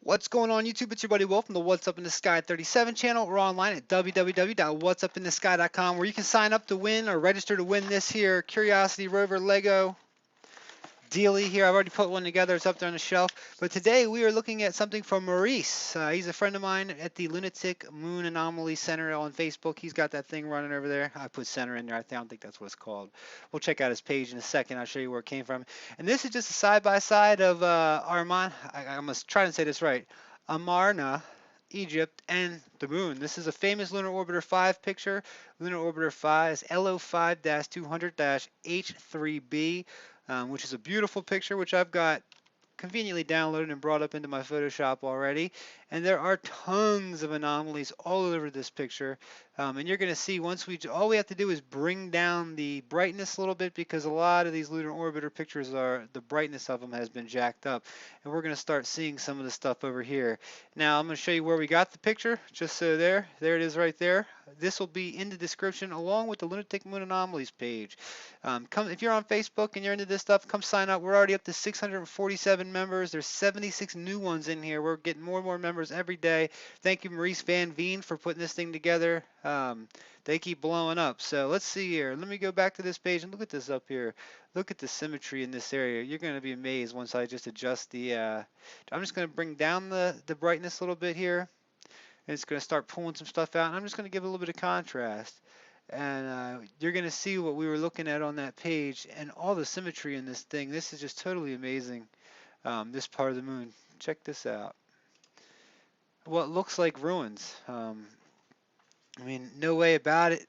What's going on YouTube? It's your buddy Will from the What's Up in the Sky 37 channel. We're online at www.whatsupinthesky.com where you can sign up to win or register to win this here Curiosity Rover Lego dealie here. I've already put one together. It's up there on the shelf. But today we are looking at something from Maurice. He's a friend of mine at the Lunatic Moon Anomaly Center on Facebook. He's got that thing running over there. I put center in there. I don't think that's what it's called. We'll check out his page in a second. I'll show you where it came from. And this is just a side-by-side of Arman. I must try to say this right. Amarna, Egypt, and the moon. This is a famous Lunar Orbiter 5 picture. Lunar Orbiter 5 is LO5-200-H3b, which is a beautiful picture, which I've got conveniently downloaded and brought up into my Photoshop already. And there are tons of anomalies all over this picture. And you're going to see all we have to do is bring down the brightness a little bit, because a lot of these lunar orbiter pictures the brightness of them has been jacked up. And we're going to start seeing some of the stuff over here. Now I'm going to show you where we got the picture, just so there it is right there. This will be in the description along with the Lunatic Moon Anomalies page. If you're on Facebook and you're into this stuff, come sign up. We're already up to 647 members. There's 76 new ones in here. We're getting more and more members every day. Thank you, Maurice Van Veen, for putting this thing together. They keep blowing up. So let's see here. Let me go back to this page and look at this up here. Look at the symmetry in this area. You're going to be amazed once I just adjust the... I'm just going to bring down the brightness a little bit here. And it's going to start pulling some stuff out. And I'm just going to give it a little bit of contrast. And you're going to see what we were looking at on that page and all the symmetry in this thing. This is just totally amazing, this part of the moon. Check this out. What looks like ruins. I mean, no way about it.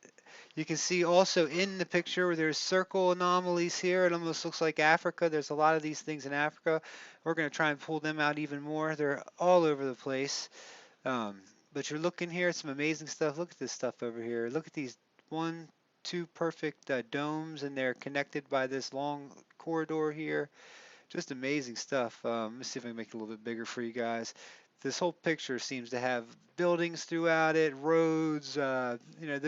You can see also in the picture where there's circle anomalies here. It almost looks like Africa. There's a lot of these things in Africa. We're going to try and pull them out even more. They're all over the place. But you're looking here at some amazing stuff. Look at this stuff over here. Look at these two perfect domes, and they're connected by this long corridor here. Just amazing stuff. Let me see if I can make it a little bit bigger for you guys. This whole picture seems to have buildings throughout it, roads. The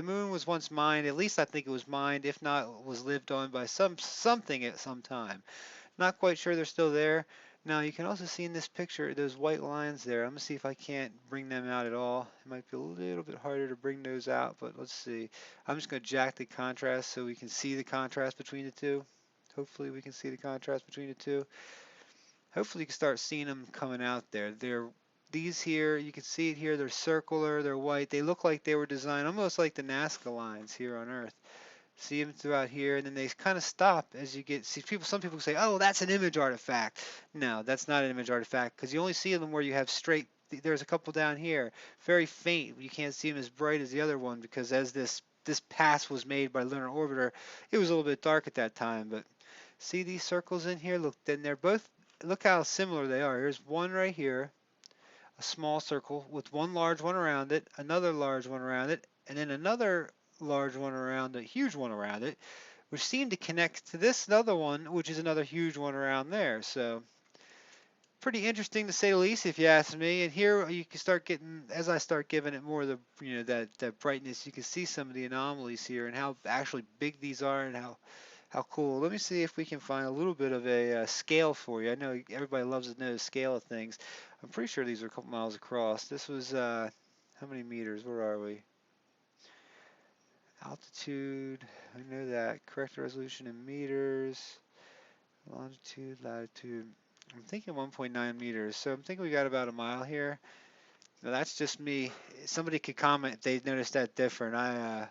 moon was once mined. At least I think it was mined. If not, it was lived on by something at some time. Not quite sure they're still there. Now you can also see in this picture those white lines there. I'm going to see if I can't bring them out at all. It might be a little bit harder to bring those out, but let's see. I'm just going to jack the contrast so we can see the contrast between the two. Hopefully we can see the contrast between the two. Hopefully you can start seeing them coming out there. These here, you can see it here, they're circular, they're white. They look like they were designed almost like the Nazca lines here on Earth. See them throughout here, and then they kind of stop as you some people say, oh, that's an image artifact. No, that's not an image artifact, because you only see them where you have straight. There's a couple down here, very faint. You can't see them as bright as the other one, because as this pass was made by Lunar Orbiter, it was a little bit dark at that time. But see these circles in here? Look, then they're both, look how similar they are. Here's one right here, a small circle with one large one around it, another large one around it, and then another large one around it, huge one around it, which seem to connect to this other one, which is another huge one around there. So pretty interesting to say the least, if you ask me. And here you can start getting, as I start giving it more of the, that brightness, you can see some of the anomalies here and how actually big these are and how cool. Let me see if we can find a little bit of a scale for you. I know everybody loves to know the scale of things. I'm pretty sure these are a couple miles across. This was, how many meters? Where are we? Altitude, I know that. Correct resolution in meters. Longitude, latitude. I'm thinking 1.9 meters. So I'm thinking we got about a mile here. Now that's just me. Somebody could comment if they noticed that different. I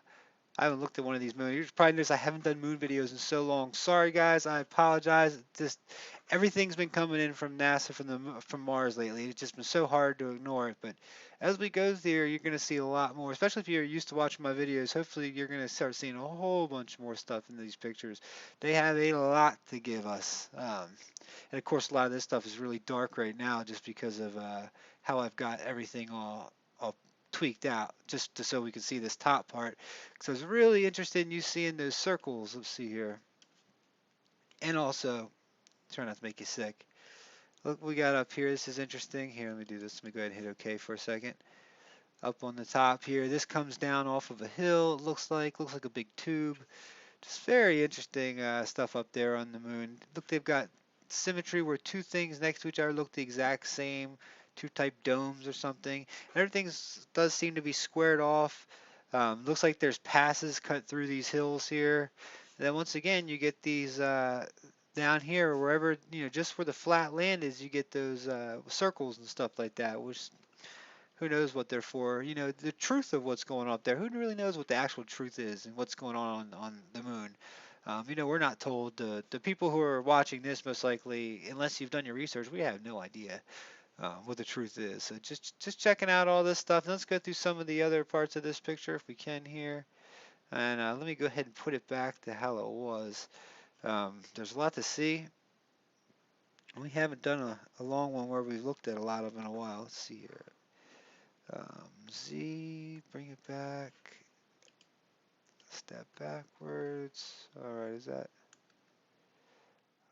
haven't looked at one of these moons. You probably noticed I haven't done moon videos in so long. Sorry guys, I apologize. Just everything's been coming in from NASA from Mars lately. It's just been so hard to ignore it. But as we go through, you're going to see a lot more, especially if you're used to watching my videos. Hopefully you're going to start seeing a whole bunch more stuff in these pictures. They have a lot to give us. And of course a lot of this stuff is really dark right now just because of how I've got everything all tweaked out just so we can see this top part. So I was really interested in you seeing those circles. Let's see here. And also, try not to make you sick. Look what we got up here. This is interesting. Here, let me do this. Let me go ahead and hit OK for a second. Up on the top here, this comes down off of a hill. It looks like a big tube. Just very interesting stuff up there on the moon. Look, they've got symmetry where two things next to each other look the exact same. two type domes or something. Everything does seem to be squared off. Looks like there's passes cut through these hills here. And then once again, you get these down here, wherever, just where the flat land is, you get those circles and stuff like that, which who knows what they're for. The truth of what's going on up there. Who really knows what the actual truth is and what's going on the moon? We're not told. The people who are watching this, most likely, unless you've done your research, we have no idea what the truth is. So just checking out all this stuff. Let's go through some of the other parts of this picture if we can here. And let me go ahead and put it back to how it was. There's a lot to see. We haven't done a long one where we've looked at a lot of in a while. Let's see here. Z, bring it back. Step backwards. Alright, is that?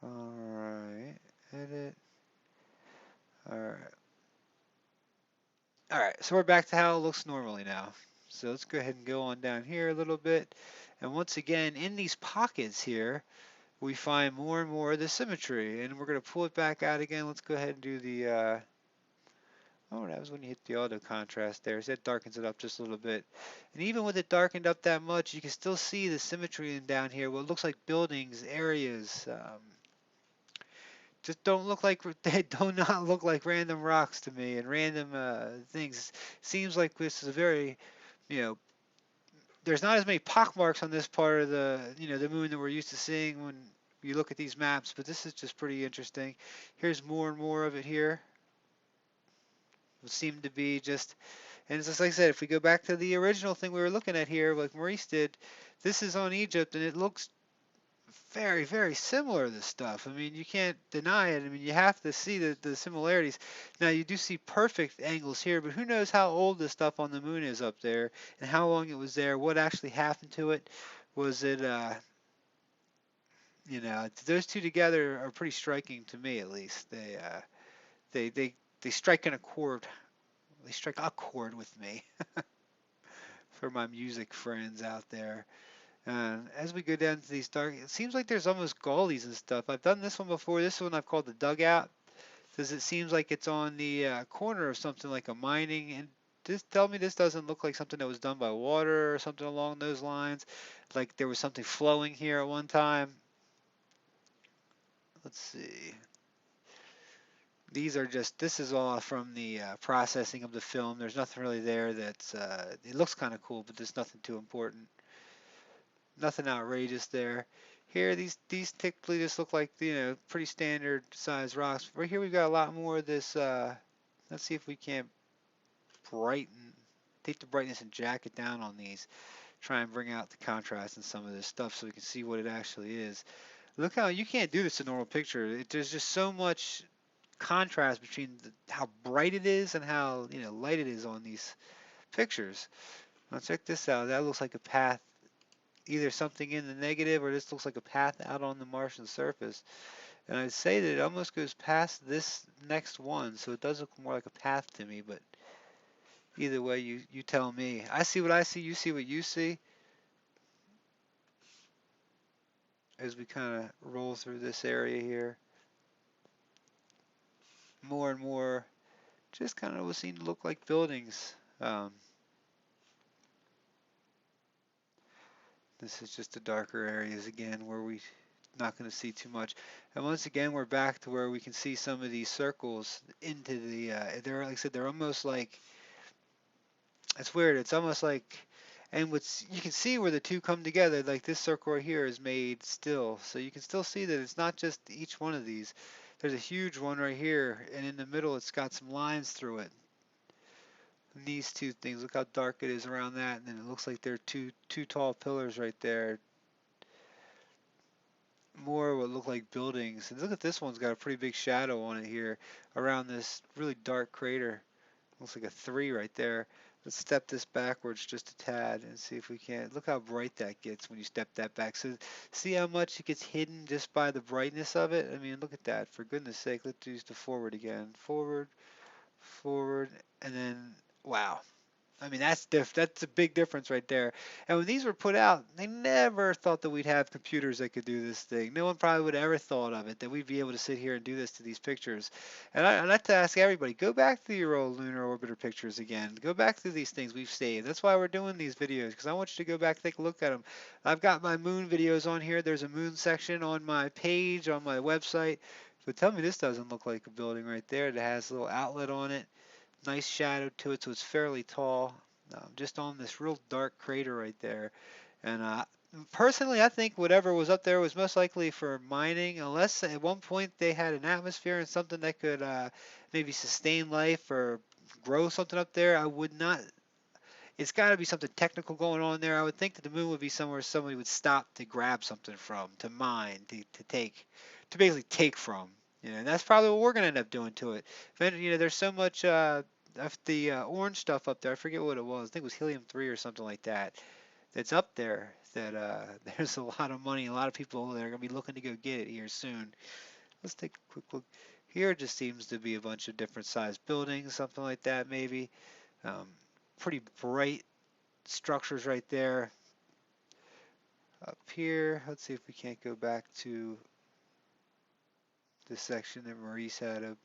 Alright, edit. Alright. Alright, so we're back to how it looks normally now. So let's go ahead and go on down here a little bit. And once again, in these pockets here, we find more and more of the symmetry. And we're going to pull it back out again. Let's go ahead and do the, oh, that was when you hit the auto contrast there. So that darkens it up just a little bit. And even with it darkened up that much, you can still see the symmetry in down here. What looks like buildings, areas, just don't look like, they do not look like random rocks to me and random things. Seems like this is a very, you know, there's not as many pockmarks on this part of the moon that we're used to seeing when you look at these maps, but this is just pretty interesting. Here's more and more of it here. It seemed to be just, and it's just like I said, if we go back to the original thing we were looking at here, like Maurice did, this is on Egypt, and it looks very, very similar, this stuff. I mean, you can't deny it. I mean, you have to see the similarities. Now, you do see perfect angles here, but who knows how old this stuff on the moon is up there and how long it was there, what actually happened to it. Was it, those two together are pretty striking to me, at least. They strike an accord. They strike a chord with me for my music friends out there. As we go down to these dark, it seems like there's almost gullies and stuff. I've done this one before. This one I've called the dugout, because it seems like it's on the corner of something like a mining. And just tell me this doesn't look like something that was done by water or something along those lines. Like there was something flowing here at one time. Let's see. These are just, this is all from the processing of the film. There's nothing really there that's, it looks kind of cool, but there's nothing too important. Nothing outrageous there. Here, these typically just look like, pretty standard size rocks. Right here, we've got a lot more of this. Let's see if we can't take the brightness and jack it down on these. Try and bring out the contrast in some of this stuff so we can see what it actually is. Look how, you can't do this in a normal picture. There's just so much contrast between how bright it is and how, light it is on these pictures. Now check this out. That looks like a path, either something in the negative, or this looks like a path out on the Martian surface. And I'd say that it almost goes past this next one, so it does look more like a path to me, but either way, you tell me. I see what I see, you see what you see. As we kind of roll through this area here. More and more, just kind of would seem to look like buildings. This is just the darker areas again where we not going to see too much. And once again, we're back to where we can see some of these circles into the, they're, like I said, they're almost like, it's weird. It's almost like, and what's, you can see where the two come together, like this circle right here is made still. So you can still see that it's not just each one of these. There's a huge one right here, and in the middle it's got some lines through it. And these two things, look how dark it is around that, and then it looks like there are two tall pillars right there. More what look like buildings. And look at this one's got a pretty big shadow on it here around this really dark crater. Looks like a 3 right there. Let's step this backwards just a tad and see if we can. Look how bright that gets when you step that back. So see how much it gets hidden just by the brightness of it? I mean, look at that. For goodness sake, let's use the forward again. Forward, forward, and then, wow. I mean, that's a big difference right there. And when these were put out, they never thought that we'd have computers that could do this thing. No one probably would have ever thought of it, that we'd be able to sit here and do this to these pictures. And I'd like to ask everybody, go back to your old lunar orbiter pictures again. Go back to these things we've saved. That's why we're doing these videos, because I want you to go back and take a look at them. I've got my moon videos on here. There's a moon section on my page, on my website. But tell me this doesn't look like a building right there. It has a little outlet on it. Nice shadow to it, so it's fairly tall. Just on this real dark crater right there. And personally, I think whatever was up there was most likely for mining, unless at one point they had an atmosphere and something that could maybe sustain life or grow something up there. I would not. It's got to be something technical going on there. I would think that the moon would be somewhere somebody would stop to grab something from, to mine, to take, to basically take from. And that's probably what we're gonna end up doing to it. There's so much of the orange stuff up there. I forget what it was. I think it was helium-3 or something like that. That's up there. That there's a lot of money. A lot of people that are gonna be looking to go get it here soon. Let's take a quick look. Here just seems to be a bunch of different sized buildings, something like that maybe. Um, Pretty bright structures right there. Up here, let's see if we can't go back to the section that Maurice had up.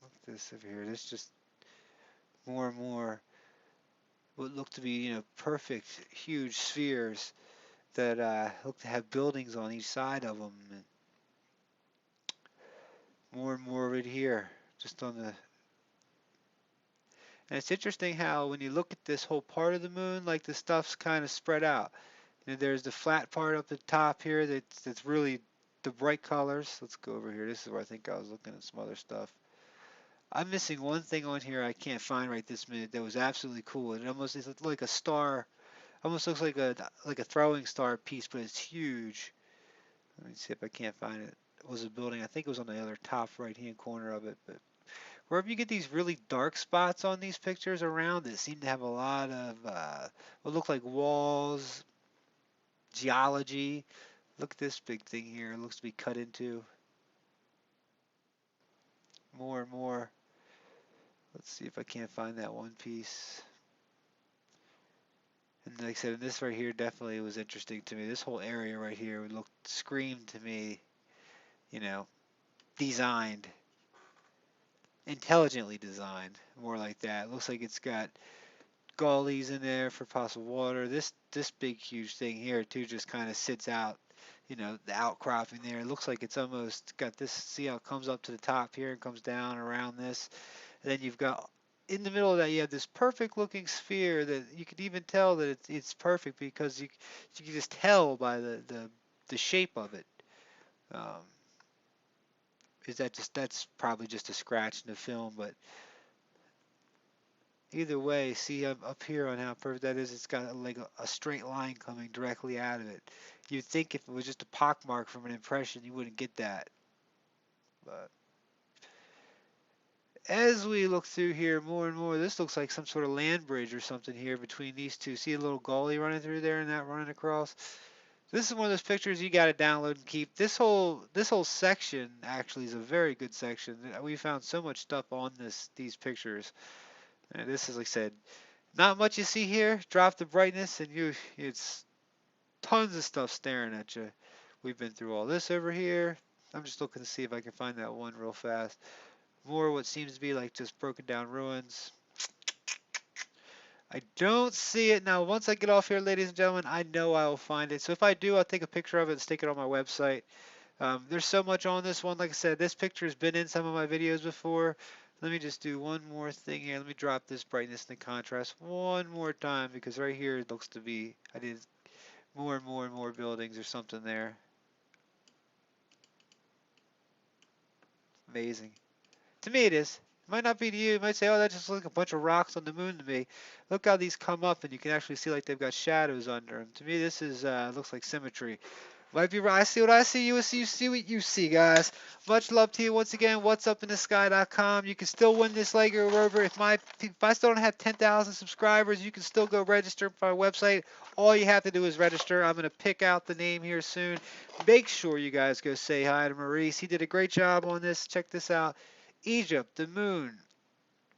Look at this over here. There's just more and more what look to be, perfect, huge spheres that look to have buildings on each side of them. And more and more right here, just on the. And it's interesting how when you look at this whole part of the moon, like the stuff's kind of spread out. There's the flat part up the top here that's really the bright colors. Let's go over here. This is where I think I was looking at some other stuff. I'm missing one thing on here I can't find right this minute that was absolutely cool. It almost is like a star, almost looks like a throwing star piece, but it's huge. Let me see if I can't find it. It was a building. I think it was on the other top right-hand corner of it. But wherever you get these really dark spots on these pictures around, it seem to have a lot of what look like walls, geology. Look at this big thing here. It looks to be cut into more and more. Let's see if I can't find that one piece. And like I said, this right here definitely was interesting to me. This whole area right here would screamed to me, you know, designed, intelligently designed, more like that. It looks like it's got gullies in there for possible water. This big huge thing here too just kind of sits out, the outcropping there. It looks like it's almost got this. See how it comes up to the top here and comes down around this. And then you've got in the middle of that you have this perfect looking sphere that you could even tell that it's perfect because you can just tell by the shape of it. Um, is that just that's probably just a scratch in the film, but either way, see up here on how perfect that is. It's got like a straight line coming directly out of it. You'd think if it was just a pockmark from an impression, you wouldn't get that. But as we look through here more and more, this looks like some sort of land bridge or something here between these two. See a little gully running through there and that running across? This is one of those pictures you got to download and keep. This whole section actually is a very good section. We found so much stuff on these pictures. And this is, like I said, not much you see here. Drop the brightness and it's tons of stuff staring at you. We've been through all this over here. I'm just looking to see if I can find that one real fast. More what seems to be like just broken down ruins. I don't see it now. Once I get off here, ladies and gentlemen, I know I will find it. So if I do, I'll take a picture of it and stick it on my website. There's so much on this one. Like I said, this picture has been in some of my videos before. Let me just do one more thing here. Let me drop this brightness and contrast one more time because right here it looks to be, I did more and more and more buildings or something there. Amazing. To me it is. It might not be to you. You might say, oh, that just looks like a bunch of rocks on the moon to me. Look how these come up and you can actually see like they've got shadows under them. To me this is looks like symmetry. Might be right. I see what I see. You see what you see, guys. Much love to you once again. What'sUpInTheSky.com. You can still win this Lego rover. If I still don't have 10,000 subscribers, you can still go register for my website. All you have to do is register. I'm going to pick out the name here soon. Make sure you guys go say hi to Maurice. He did a great job on this. Check this out. Egypt, the moon,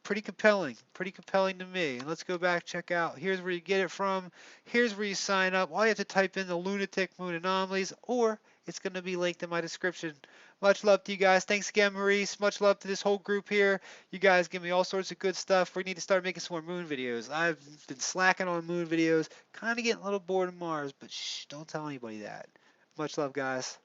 pretty compelling to me. And let's go back, check out. Here's where you get it from. Here's where you sign up. All you have to type in the Lunatic Moon Anomalies, or it's going to be linked in my description. Much love to you guys. Thanks again, Maurice. Much love to this whole group here. You guys give me all sorts of good stuff. We need to start making some more moon videos. I've been slacking on moon videos, kind of getting a little bored of Mars, but shh, don't tell anybody that. Much love, guys.